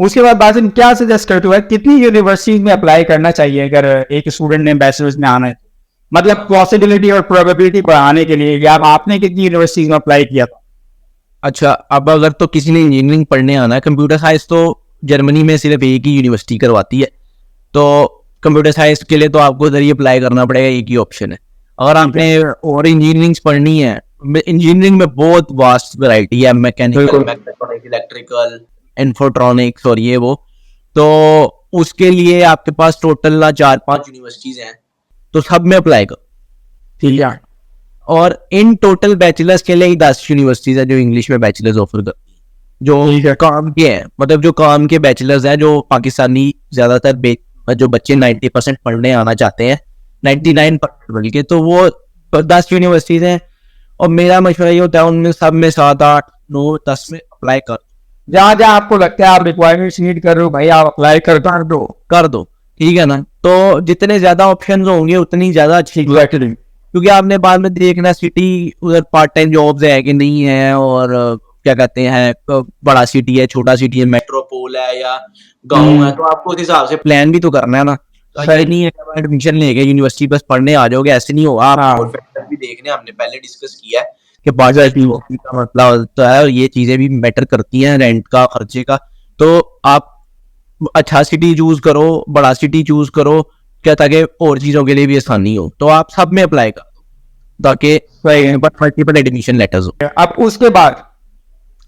उसके बाद बात क्या सजेस्ट करते हो, कितनी यूनिवर्सिटीज में अप्लाई करना चाहिए अगर एक स्टूडेंट ने बैचलर्स में आना है, मतलब पॉसिबिलिटी और प्रोबेबिलिटी बढ़ाने के लिए, या आपने कितनी यूनिवर्सिटीज में अप्लाई किया था? अच्छा, अब अगर तो किसी ने इंजीनियरिंग पढ़ने आना है, कंप्यूटर साइंस तो जर्मनी में सिर्फ एक ही यूनिवर्सिटी करवाती है, तो कंप्यूटर साइंस के लिए तो आपको इधर ही अप्लाई करना पड़ेगा, एक ही ऑप्शन है। अगर आपने और इंजीनियरिंग पढ़नी है, इंजीनियरिंग में बहुत वास्ट वैरायटी है, मैकेनिकल, इलेक्ट्रिकल, इन्फोट्रॉनिक्स और ये वो, तो उसके लिए आपके पास टोटल ना 4-5 यूनिवर्सिटीज हैं, तो सब में अप्लाई करो, ठीक है। और इन टोटल बैचलर्स के लिए ही 10 यूनिवर्सिटीज है जो इंग्लिश में बैचलर्स ऑफर करती है, जो काम के हैं, मतलब जो काम के बैचलर्स हैं, जो पाकिस्तानी ज्यादातर जो बच्चे 90% पढ़ने आना चाहते हैं, 99% बल्कि, तो वो 10 यूनिवर्सिटीज हैं। और मेरा मशवरा ये होता है उनमें सब में 7, 8, 9, 10 में अप्लाई कर, जहाँ जहाँ आपको लगता है आप रिक्वायरमेंट्स नीड कर रहे हो भाई, आप अप्लाई कर दो, ठीक है ना। तो जितने ज्यादा ऑप्शंस होंगे उतनी ज्यादा अच्छी, क्योंकि आपने बाद में देखना सिटी उधर पार्ट टाइम जॉब्स है कि नहीं है, और क्या कहते हैं, बड़ा सिटी है, छोटा सिटी है, मेट्रोपोल है या गांव है, तो आपको उस हिसाब से प्लान भी तो करना है ना। सही नहीं है एडमिशन लेके यूनिवर्सिटी बस पढ़ने आ जाओगे, ऐसे नहीं होगा। आप भी देखने, हमने पहले डिस्कस किया है कि बाजार का मतलब होता है, और ये चीजें भी मैटर करती हैं, रेंट का, खर्चे का। तो आप अच्छा सिटी चूज करो, बड़ा सिटी चूज करो, क्या, ताकि और चीजों के लिए भी आसानी हो। तो आप सब में अप्लाई कर दो ताकि मल्टीपल एडमिशन लेटर्स हो। अब उसके बाद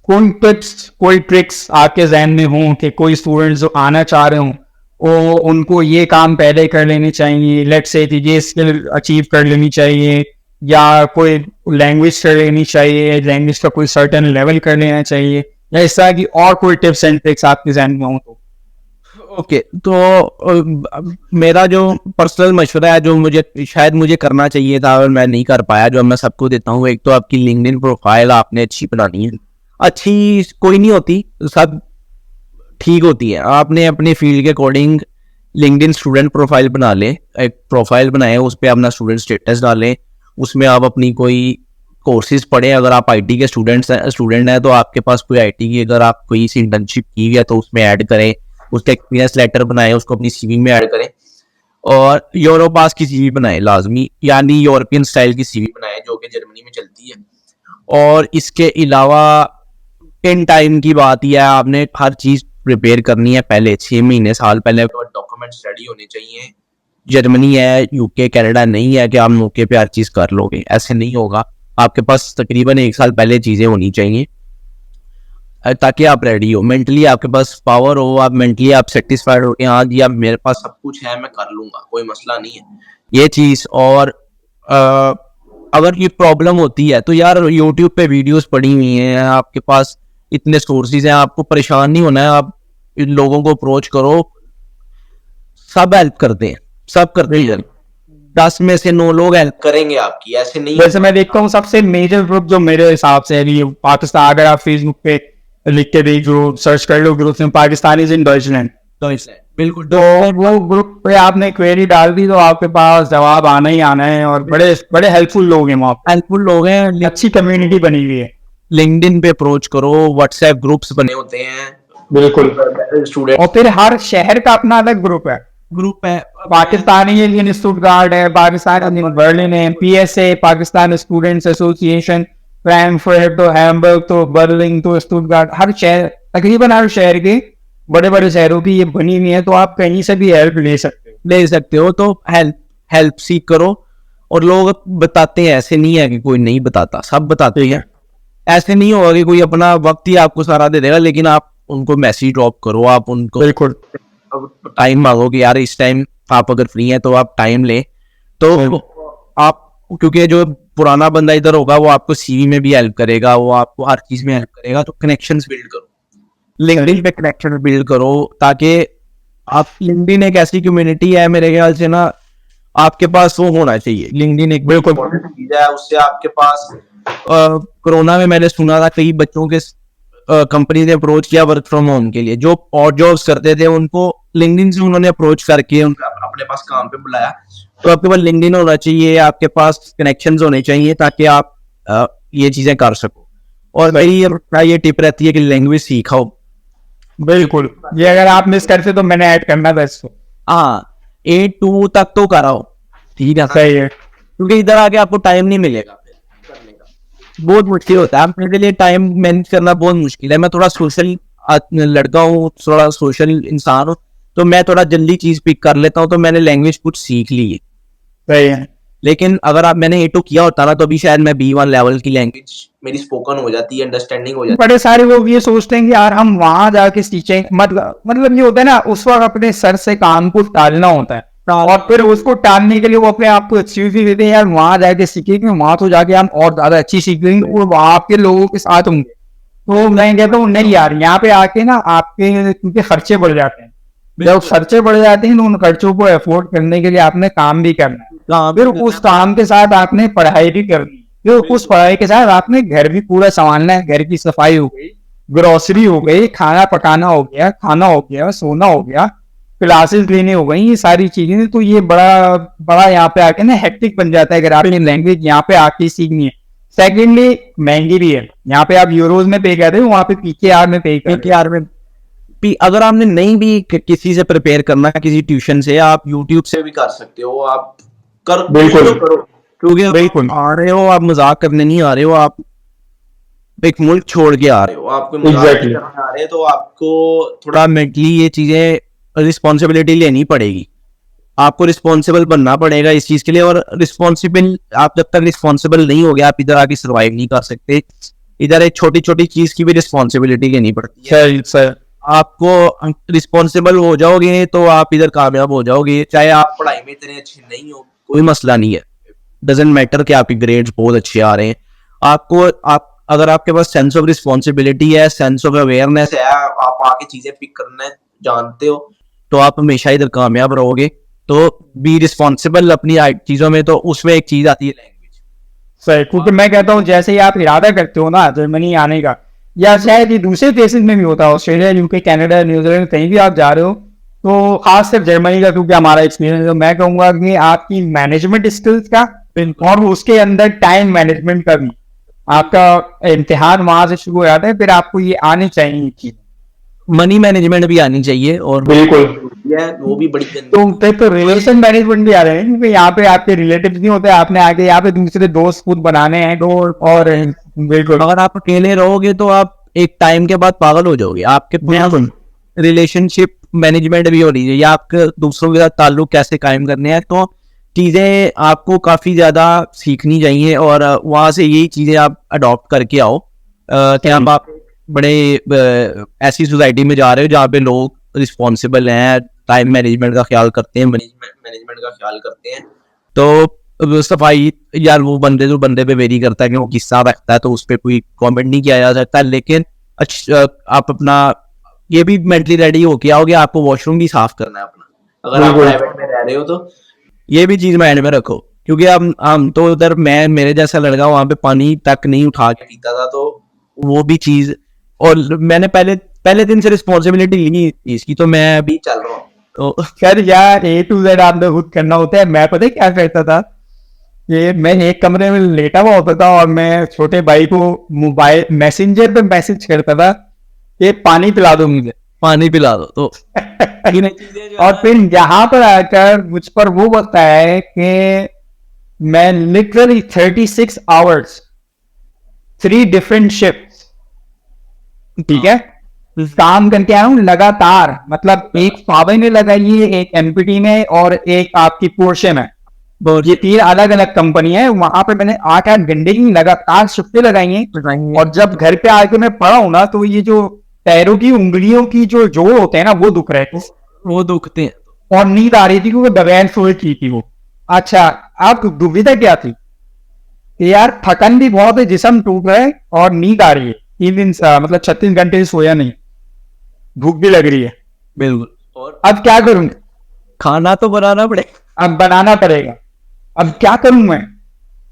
कोई टिप्स, कोई ट्रिक्स आपके जहन में हो कि कोई स्टूडेंट्स जो आना चाह रहे हों, वो उनको ये काम पहले कर लेने चाहिए, लेट्स से ये स्किल अचीव कर लेनी चाहिए, या कोई लैंग्वेज कर लेनी चाहिए, लैंग्वेज का कोई सर्टेन लेवल कर लेना चाहिए, या इस तरह की और कोई टिप्स एंड ट्रिक्स आपके जहन में हो तो? ओके, तो मेरा जो पर्सनल मशवरा है, जो मुझे करना चाहिए था और मैं नहीं कर पाया, जो मैं सबको देता हूँ, एक तो आपकी लिंक्डइन प्रोफाइल आपने अच्छी बनानी है। अच्छी कोई नहीं होती, सब ठीक होती है। आपने अपने फील्ड के अकॉर्डिंग लिंक्डइन स्टूडेंट प्रोफाइल बना ले, एक प्रोफाइल बनाए, उस पर अपना स्टूडेंट स्टेटस डालें, उसमें आप अपनी कोई कोर्सेज पढ़ें। अगर आप आईटी के स्टूडेंट हैं तो आपके पास कोई आईटी की, अगर आप कोई इंटर्नशिप की है तो उसमें ऐड करें, उसका एक्सपीरियंस लेटर बनाए, उसको अपनी सीवी में ऐड करें। और यूरोपास की सीवी बनाए लाजमी, यानी यूरोपियन स्टाइल की सीवी बनाए जो कि जर्मनी में चलती है। और इसके अलावा इन टाइम की बात यह है, आपने हर चीज प्रिपेयर करनी है पहले 6 महीने, साल पहले डॉक्यूमेंट्स रेडी होने चाहिए। जर्मनी है, यूके, कनाडा नहीं है कि आप मौके पे हर चीज कर लोगे, ऐसे नहीं होगा। आपके पास तकरीबन 1 साल पहले चीजें होनी चाहिए ताकि आप रेडी हो, मेंटली आपके पास पावर हो, आप मेंटली आप सेटिस्फाइड हो कि हाँ जी, अब मेरे पास सब कुछ है, मैं कर लूंगा, कोई मसला नहीं है ये चीज। और अगर ये प्रॉब्लम होती है तो यार यूट्यूब पे वीडियोस पड़ी हुई हैं, आपके पास इतने सोर्सेज हैं, आपको परेशान नहीं होना है। आप इन लोगों को अप्रोच करो, सब हेल्प करते हैं, सब करते हैं। 10 में से 9 लोग हेल्प करेंगे आपकी, ऐसे नहीं। वैसे मैं देखता हूँ सबसे मेजर ग्रुप जो मेरे हिसाब से है पाकिस्तान, अगर आप फेसबुक पे लिख के देख लो, सर्च कर लो ग्रुप में पाकिस्तानी इन डॉइचलैंड, बिल्कुल, तो वो ग्रुप पे आपने क्वेरी डाल दी तो आपके पास जवाब आना ही आना है, और बड़े बड़े हेल्पफुल लोग हैं वहाँ, हेल्पफुल लोग हैं, अच्छी कम्युनिटी बनी हुई है। लिंक्डइन पे अप्रोच करो, व्हाट्सएप ग्रुप्स बने होते हैं, बिल्कुल। स्टूडेंट, और फिर हर शहर का अपना अलग ग्रुप है। पाकिस्तानी इंडियन स्टूडेंट है, पाकिस्तान बर्लिन है, PSA Pakistan students association, Frankfurt तो, हैम्बर्ग तो, बर्लिन तो, स्टुटगार्ट, हर शहर, तकरीबन हर शहर के बड़े बड़े शहरों की ये बनी हुई है, तो आप कहीं से भी हेल्प ले सकते हो। तो हेल्प सीख करो। और लोग बताते हैं, ऐसे नहीं है कि कोई नहीं बताता, सब बताते हैं। ऐसे नहीं होगा कि कोई अपना वक्त ही आपको सारा दे देगा, लेकिन आप उनको मैसेज ड्रॉप करो, आप उनको बिल्कुल टाइम मांगो कि यार इस टाइम आप अगर फ्री हैं तो आप टाइम ले, तो आप, क्योंकि जो पुराना बंदा इधर होगा वो आपको सीवी में भी हेल्प करेगा, वो आपको हर चीज में हेल्प करेगा। तो कनेक्शंस बिल्ड करो, लिंक्डइन पे कनेक्शन बिल्ड करो, ताकि आप, लिंक्डइन एक ऐसी कम्युनिटी है मेरे ख्याल से ना, आपके पास वो होना चाहिए। लिंक्डइन एक बिल्कुल चीज है, उससे आपके पास कोरोना में मैंने सुना था कई बच्चों के कंपनी ने अप्रोच किया वर्क फ्रॉम होम के लिए, जो और जॉब्स करते थे उनको लिंक्डइन से उन्होंने अप्रोच करके अपने पास काम पे बुलाया। तो आपके पास लिंक्डइन होना चाहिए, आपके पास कनेक्शंस होने चाहिए, ताकि आप ये चीजें कर सको। और मेरी ये टिप रहती है कि लैंग्वेज सीखो, बिल्कुल, ये अगर आप मिस करते तो मैंने ऐड करना था इसको। हाँ, A2 तक तो कराओ, ठीक है, सही है। क्योंकि इधर आके आपको टाइम नहीं मिलेगा फिर करने का, बहुत मुश्किल होता है अपने लिए टाइम मैनेज करना, बहुत मुश्किल है। मैं थोड़ा सोशल लड़का हूँ, थोड़ा सोशल इंसान हूँ, तो मैं थोड़ा जल्दी चीज पिक कर लेता हूँ, तो मैंने लैंग्वेज कुछ सीख ली है। सही है। लेकिन अगर आप मैंने A2 किया होता ना, तो अभी शायद मैं B1 लेवल की लैंग्वेज मेरी स्पोकन हो जाती है, अंडरस्टैंडिंग हो जाती बड़े सारे लोग ये सोचते हैं कि यार हम वहां जाके सीखें, मतलब ये होता है ना, उस वक्त अपने सर से काम को टालना होता है, और फिर उसको टालने के लिए वो अपने आप को एक्सक्यूज भी देते हैं, यार वहां जाके सीखेंगे, वहां तो जाके हम और ज्यादा अच्छी सीखेंगे और वहां के लोगों के साथ होंगे। तो मैं कहता हूँ नहीं यार, यहाँ पे आके ना आपके क्योंकि खर्चे बढ़ जाते हैं, जब खर्चे बढ़ जाते हैं तो उन खर्चों को अफोर्ड करने के लिए आपने काम भी करना है, काम फिर उस काम के साथ आपने पढ़ाई भी करनी है, फिर उस पढ़ाई के साथ आपने घर भी पूरा संभालना है, घर की सफाई हो गई, ग्रोसरी हो गई, खाना पकाना हो गया, खाना हो गया, सोना हो गया, क्लासेस लेने हो गई, ये सारी चीजें। तो ये बड़ा बड़ा यहाँ पे आके ना हेक्टिक बन जाता है अगर आपने लैंग्वेज यहाँ पे आके सीखनी है। सेकेंडली महंगी भी है, यहाँ पे आप यूरोज में पे कर रहे हो, वहाँ पे PKR में पे कर PKR में अगर आपने नहीं भी किसी से प्रिपेयर करना है, किसी ट्यूशन से, आप यूट्यूब से भी कर सकते हो, आप कर बिल्कुल तो करो, क्योंकि बिल्कुल आ रहे हो आप मजाक करने नहीं आ रहे हो, आप एक मुल्क छोड़ के आ रहे हो, आपको मजाक नहीं एग्जैक्टली करने आ रहे, तो आपको थोड़ा मेंटली ये चीजें रिस्पॉन्सिबिलिटी लेनी पड़ेगी, आपको रिस्पॉन्सिबल बनना पड़ेगा इस चीज के लिए। और रिस्पॉन्सिबल, आप जब तक रिस्पॉन्सिबल नहीं हो गया, आप इधर आके सर्वाइव नहीं कर सकते। इधर एक छोटी छोटी चीज की भी रिस्पॉन्सिबिलिटी लेनी पड़ती है। सही सही आपको रिस्पॉन्सिबल हो जाओगे तो आप इधर कामयाब हो जाओगे, चाहे आप पढ़ाई में इतने अच्छे नहीं हो, कोई मसला नहीं है, डजेंट मैटर कि आपके ग्रेड्स बहुत अच्छे आ रहे हैं। आपको आप अगर आपके पास सेंस ऑफ रिस्पॉन्सिबिलिटी है, सेंस ऑफ अवेयरनेस है, आप आके चीजें पिक करना जानते हो, तो आप हमेशा इधर कामयाब रहोगे। तो बी रिस्पॉन्सिबल अपनी चीजों में, तो उसमें एक चीज आती है लैंग्वेज। सही, क्योंकि मैं कहता हूँ जैसे ही आप इरादा करते हो ना जर्मनी आने का, या शायद ये दूसरे देशों में भी होता है, ऑस्ट्रेलिया, UK, कनाडा, न्यूजीलैंड, कहीं भी आप जा रहे हो, तो खास सिर्फ जर्मनी का क्योंकि हमारा एक्सपीरियंस है, मैं कहूंगा कि आपकी मैनेजमेंट स्किल्स का और उसके अंदर टाइम मैनेजमेंट का भी, आपका इम्तिहान वहां से शुरू हो जाता है, फिर आपको ये आनी चाहिए चीज। मनी मैनेजमेंट भी आनी चाहिए, और बिल्कुल, वो भी बड़ी तो फिर तो रिलेशन मैनेजमेंट भी आ रहे हैं, क्योंकि यहाँ पे आपके रिलेटिव्स नहीं होते, आपने आगे यहाँ पे दूसरे दोस्त खुद बनाने हैं, और बिल्कुल अगर आप अकेले रहोगे तो आप एक टाइम के बाद पागल हो जाओगे। आपके रिलेशनशिप मैनेजमेंट भी होनी चाहिए, आपके दूसरों के साथ ताल्लुक कैसे कायम करने हैं, तो चीजें आपको काफी ज्यादा सीखनी चाहिए, और वहां से यही चीजें आप अडॉप्ट करके आओ। कि आप बड़े ऐसी सोसाइटी में जा रहे हो जहाँ पे लोग रिस्पॉन्सिबल हैं, टाइम मैनेजमेंट का ख्याल करते हैं, मैनेजमेंट का ख्याल करते हैं। तो सफाई यार, वो बंदे जो बंदे पे वेरी करता है कि वो किस्सा रखता है, तो उस पर कोई कमेंट नहीं किया जा सकता। लेकिन अच्छा, आप अपना ये भी मेंटली रेडी होके आओगे, आपको वॉशरूम भी साफ करना है अपना, अगर आप प्राइवेट में रह रहे हो तो ये भी चीज माइंड में रखो। क्योंकि हम तो उधर, मैं मेरे जैसा लड़का वहां पे पानी तक नहीं उठा के पीता था, तो वो भी चीज, और मैंने पहले दिन से रिस्पॉन्सिबिलिटी ली इसकी, तो मैं अभी चल रहा हूँ। तो खैर यार A to Z आपने खुद करना होता है। मैं पता है क्या करता था, ये मैं एक कमरे में लेटा हुआ होता था और मैं छोटे भाई को मोबाइल मैसेंजर पे मैसेज करता था कि पानी पिला दो मुझे, पानी पिला दो, तो और फिर यहाँ पर आकर मुझ पर वो बताता है कि मैं लिटरली 36 आवर्स 3 डिफरेंट शिफ्ट, ठीक है, काम करके आया हूँ लगातार, मतलब एक फावे में लगाई है, एक MPT में, और एक आपकी पोर्शे में, ये 3 अलग अलग कंपनी है। वहां पे मैंने 8-8 घंटे की लगातार शिफ्टें लगाई हैं, और जब घर पे आके मैं पढ़ा हूं ना, तो ये जो पैरों की उंगलियों की जो जोड़ होते हैं ना, वो दुख रहे थे, वो दुखते हैं, और नींद आ रही थी क्योंकि बगैर सोए की थी वो। अच्छा, आप दुविधा क्या थी कि यार थकन भी बहुत है, जिसम टूट रहा है, और नींद आ रही है, 3 दिन मतलब 36 घंटे सोया नहीं, भूख भी लग रही है, बिल्कुल, और अब क्या करूंगा, खाना तो बनाना पड़ेगा, अब बनाना पड़ेगा, अब क्या करूं मैं।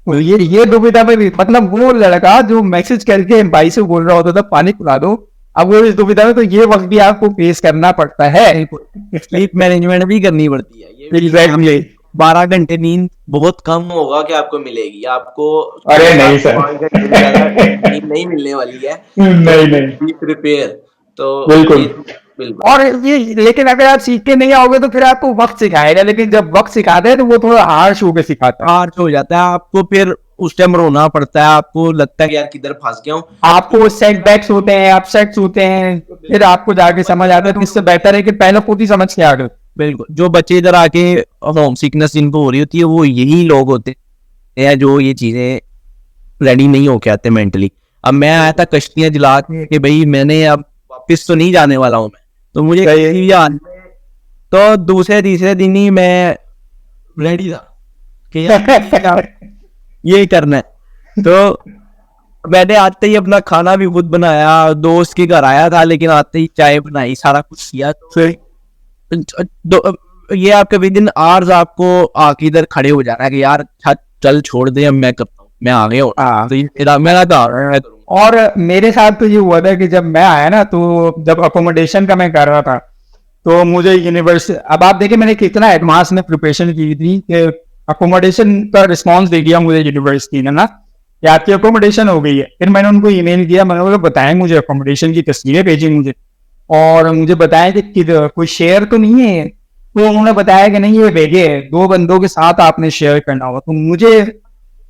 तो ये दुविधा में भी, मतलब वो लड़का जो मैसेज करके भाई से बोल रहा होता था पानी पिला दो, अब वो इस दुविधा में, तो ये वक्त भी आपको फेस करना पड़ता है। स्लीप मैनेजमेंट भी करनी पड़ती है। एग्जैक्टली 12 घंटे नींद बहुत कम होगा कि आपको मिलेगी, आपको अरे नहीं सर नींद नहीं मिलने वाली है, नहीं नहीं बी प्रिपेयर। तो बिल्कुल। बिल्कुल और ये लेकिन अगर आप सीख के नहीं आओगे तो फिर आपको वक्त सिखाएगा, लेकिन जब वक्त सिखाते हैं तो वो थोड़ा हार्श होकर सिखाता है। हार्श हो जाता है, आपको फिर उस टाइम रोना पड़ता है, आपको लगता है कि यार किधर फंस गया हूँ। आपको सेटबैक्स होते हैं, अपसेट्स होते हैं, फिर आपको जाके समझ आता है, तो इससे बेहतर है कि पहले खुद ही समझ के आ गए। बिल्कुल, जो बच्चे इधर आके होम सिकनेस जिनको हो रही होती है वो यही लोग होते हैं जो ये चीजें रेडी नहीं होके आते मेंटली। अब मैं आया था कश्तियां जला के कि भाई मैंने अब वापस तो नहीं जाने वाला हूँ मैं, तो मुझे कहीं जान, तो दूसरे तीसरे दिन ही मैं रेडी था कि यार ये करना है। तो मैंने आते ही अपना खाना भी खुद बनाया, दोस्त के घर आया था लेकिन आते ही चाय बनाई, सारा कुछ किया। तो ये आपके विद इन आवर्स आपको आके इधर खड़े हो जाना है कि यार चल छोड़ दे, अब मैं करता हूँ, मैं आ गया हूँ। तो ये मेरा था। और मेरे साथ तो ये हुआ था कि जब मैं आया ना, तो जब अकोमोडेशन का मैं कर रहा था, तो मुझे यूनिवर्सिटी, अब आप देखिए मैंने कितना एडवांस में प्रिपरेशन की थी कि अकोमोडेशन का रिस्पांस दे दिया मुझे यूनिवर्सिटी ने ना कि आपकी अकोमोडेशन हो गई है। फिर मैंने उनको ईमेल किया, मैंने उनको बताया, मुझे अकोमोडेशन की तस्वीरें भेजी मुझे, और मुझे बताया कि कोई शेयर तो नहीं है। तो उन्होंने बताया कि नहीं, ये भेजे 2 बंदों के साथ आपने शेयर करना होगा। तो मुझे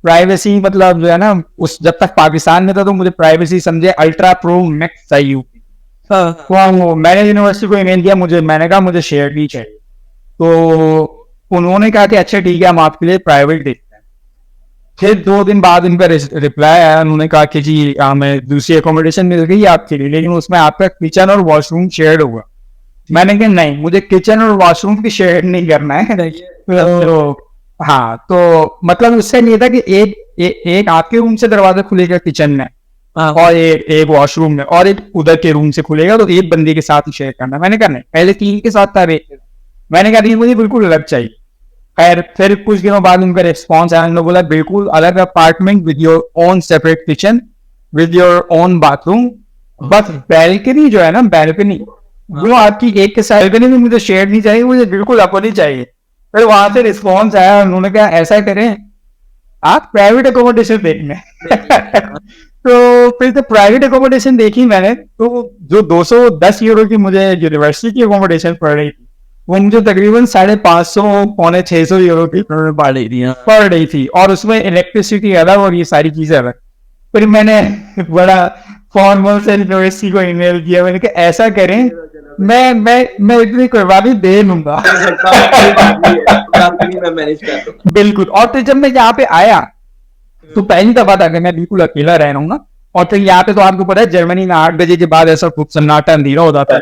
प्राइवेसी, मतलब जो है ना, उस जब तक पाकिस्तान में था तो मुझे प्राइवेसी समझे अल्ट्रा प्रो मैक्स चाहिए होती। तो मैंने यूनिवर्सिटी को ईमेल किया, मैंने कहा मुझे शेयर नहीं चाहिए। तो उन्होंने कहा कि अच्छा ठीक है, हम आपके लिए प्राइवेट देखते हैं। फिर 2 दिन बाद उनका रिप्लाई आया, उन्होंने कहा कि जी हमें दूसरी अकोमोडेशन मिल गई आपके लिए, लेकिन उसमें आपका किचन और वॉशरूम शेयर होगा। मैंने कहा नहीं, मुझे किचन और वॉशरूम की शेयर नहीं करना है। तो हाँ, तो मतलब उससे नहीं था कि एक आपके रूम से दरवाजा खुलेगा किचन में, और एक वॉशरूम में, और एक उधर के रूम से खुलेगा, तो एक बंदे के साथ ही शेयर करना। मैंने कहा नहीं, पहले 3 के साथ था। मैंने कहा नहीं, मुझे बिल्कुल अलग चाहिए। खैर फिर कुछ दिनों बाद उनका रिस्पॉन्स आया, उन्होंने बोला बिल्कुल अलग apartment with your own separate kitchen with your own bathroom, बस बैल्कनी जो है ना, बैल्कनी वो आपकी एक के साथ, बैल्कनी में मुझे शेयर नहीं चाहिए, मुझे बिल्कुल अपनी चाहिए। फिर वहां से रिस्पॉन्स आया, उन्होंने कहा ऐसा करें आप प्राइवेट अकोमोडेशन देखना। तो फिर तो प्राइवेट अकोमोडेशन देखी मैंने, तो जो 210 यूरो की मुझे यूनिवर्सिटी की अकोमोडेशन पड़ रही थी, वो मुझे तकरीबन 550 पौने 600 यूरो की पड़ रही थी, और उसमें इलेक्ट्रिसिटी अलग और ये सारी चीजें अलग। फिर मैंने बड़ा फॉर्मल से यूनिवर्सिटी को ईमेल किया, मैंने कहा ऐसा करें, मैं इतनी कुर्बानी दे लूंगा। बिल्कुल। और फिर जब मैं यहाँ पे आया तो पहली दफा था कि मैं बिल्कुल अकेला रह रहा हूँ ना, और फिर यहाँ पे तो आपको पता है जर्मनी में 8 बजे के बाद ऐसा खूब सन्नाटा अंधेरा हो जाता है।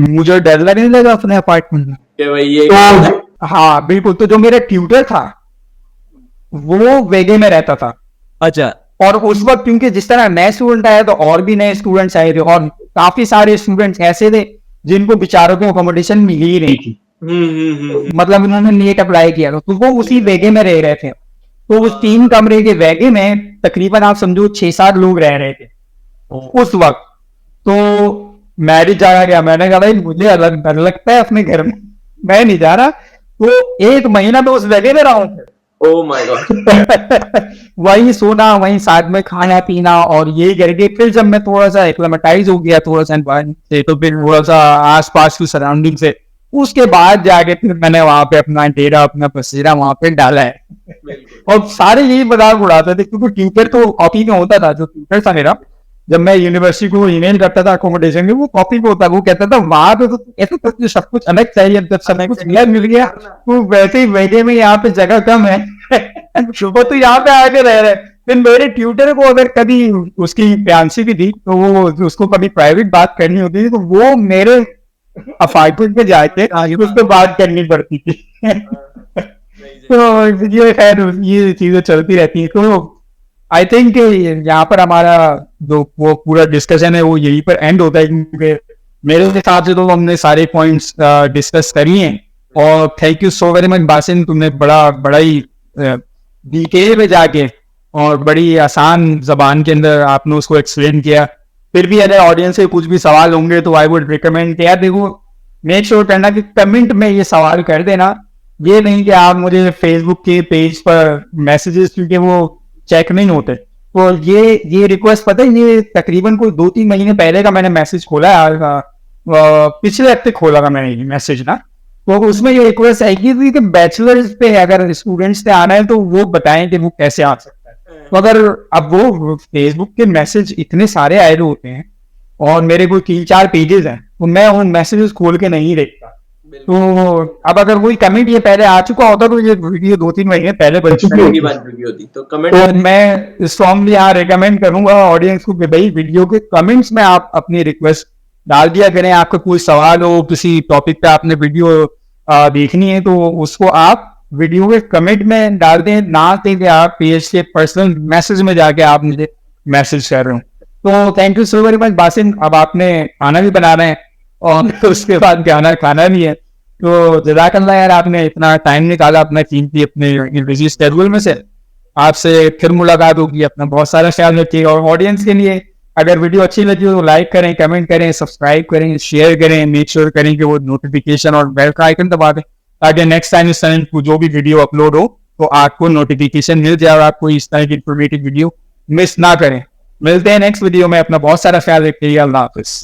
मुझे डर लगने लगा अपने अपार्टमेंट में। तो हाँ बिल्कुल, तो जो मेरा ट्यूटर था वो वेगे में रहता था। अच्छा। और उस वक्त क्योंकि जिस तरह नए स्टूडेंट आए तो और भी नए स्टूडेंट्स आए थे, और काफी सारे स्टूडेंट्स ऐसे थे जिनको बेचारों को अकोमोडेशन मिल ही नहीं थी। मतलब उन्होंने नेट अप्लाई किया था, तो वो उसी वेगे में रह रहे थे। तो उस 3 कमरे के वेगे में तकरीबन आप समझो 6-7 लोग रह रहे थे उस वक्त। तो मैं भी जा गया, मैंने कहा भाई मुझे अलग डर लगता है अपने घर में, मैं नहीं जा रहा। तो 1 महीना तो उस वेगे में रहा हूँ। Oh my God. वही सोना, वही साथ में खाना पीना, और यही करके फिर जब मैं थोड़ा सा एक्लेमेटाइज हो गया थोड़ा सा एनवायरनमेंट से, तो फिर थोड़ा सा आसपास की सराउंडिंग से, उसके बाद जाके फिर मैंने वहां पे अपना डेरा, अपना बसेरा वहां पे डाला है। और सारे यही मजाक उड़ाते थे, क्योंकि ट्यूटर तो कॉपी में होता था। जो ट्यूटर था मेरा, जब मैं यूनिवर्सिटी को ईमेल करता था अकोमोडेशन में, वो कॉपी पे होता, वो कहता था वहां पे तो ऐसा तो सब कुछ अलग चाहिए, जब समय कुछ मिल गया तो वैसे ही वेगे में यहाँ पे जगह कम है। वो तो यहाँ पे आके रह रहे। फिर मेरे ट्यूटर को अगर कभी उसकी प्यासी भी थी, तो वो उसको कभी प्राइवेट बात करनी होती थी, तो वो मेरे अपार्टमेंट में जाके उससे बात करनी पड़ती थी। तो ये खैर ये चीजें चलती रहती है। तो आई थिंक यहाँ पर हमारा जो वो पूरा डिस्कशन है वो यहीं पर एंड होता है, क्योंकि मेरे हिसाब से तो हमने सारे पॉइंट्स डिस्कस करी हैं। और thank you so very much basin, तुमने बड़ा ही डिटेल में जाके और बड़ी आसान जबान के अंदर आपने उसको एक्सप्लेन किया। फिर भी अगर ऑडियंस से कुछ भी सवाल होंगे तो आई वुड रिकमेंड यार देखो, मेक श्योर करना कि कमेंट में ये सवाल कर देना, ये नहीं कि आप मुझे फेसबुक के पेज पर मैसेजेस, क्योंकि वो चेक नहीं होते, तो ये रिक्वेस्ट पता है, ये तकरीबन कोई 2-3 महीने पहले का मैंने मैसेज खोला है, पिछले हफ्ते खोला था मैंने ये मैसेज ना। तो उसमें ये रिक्वेस्ट आई थी कि बैचलर्स पे अगर स्टूडेंट्स ने आना है तो वो बताएं कि वो कैसे आ सकता है। तो अगर अब वो फेसबुक के मैसेज इतने सारे आए होते हैं और मेरे कोई 3-4 पेजेस हैं, तो मैं उन मैसेजेस खोल के नहीं देखता। तो अब अगर कोई कमेंट ये पहले आ चुका होता तो ये वीडियो 2-3 महीने पहले बन चुकी होती। तो कमेंट तो मैं स्ट्रांगली यहाँ रिकमेंड करूंगा ऑडियंस को कि भाई वीडियो के कमेंट्स में आप अपनी रिक्वेस्ट डाल दिया करें। आपका कोई सवाल हो, किसी टॉपिक पे आपने वीडियो देखनी है, तो उसको आप वीडियो के कमेंट में डाल दें, ना दें कि आप पेज के पर्सनल मैसेज में जाके आप मुझे मैसेज कर रहे हो। तो thank you so very much basin. अब आपने खाना भी बनाना है और उसके बाद खाना भी है, तो जज़ाकल्लाह यार, आपने इतना टाइम निकाला अपना कीमती अपने बिजी शेड्यूल में से। आपसे फिर मुलाकात होगी। अपना बहुत सारा ख्याल रखिएगा। और ऑडियंस के लिए अगर वीडियो अच्छी लगी हो तो लाइक करें, कमेंट करें, सब्सक्राइब करें, शेयर करें, मेक श्योर करें कि वो नोटिफिकेशन और बेल का आइकन दबा दें, ताकि नेक्स्ट टाइम इस तरह की जो भी वीडियो अपलोड हो तो आपको नोटिफिकेशन मिल जाए और आपको इस तरह की इंफॉर्मेटिव वीडियो मिस ना करें। मिलते हैं नेक्स्ट वीडियो में। अपना बहुत सारा ख्याल रखिएगा। अल्लाह हाफिज।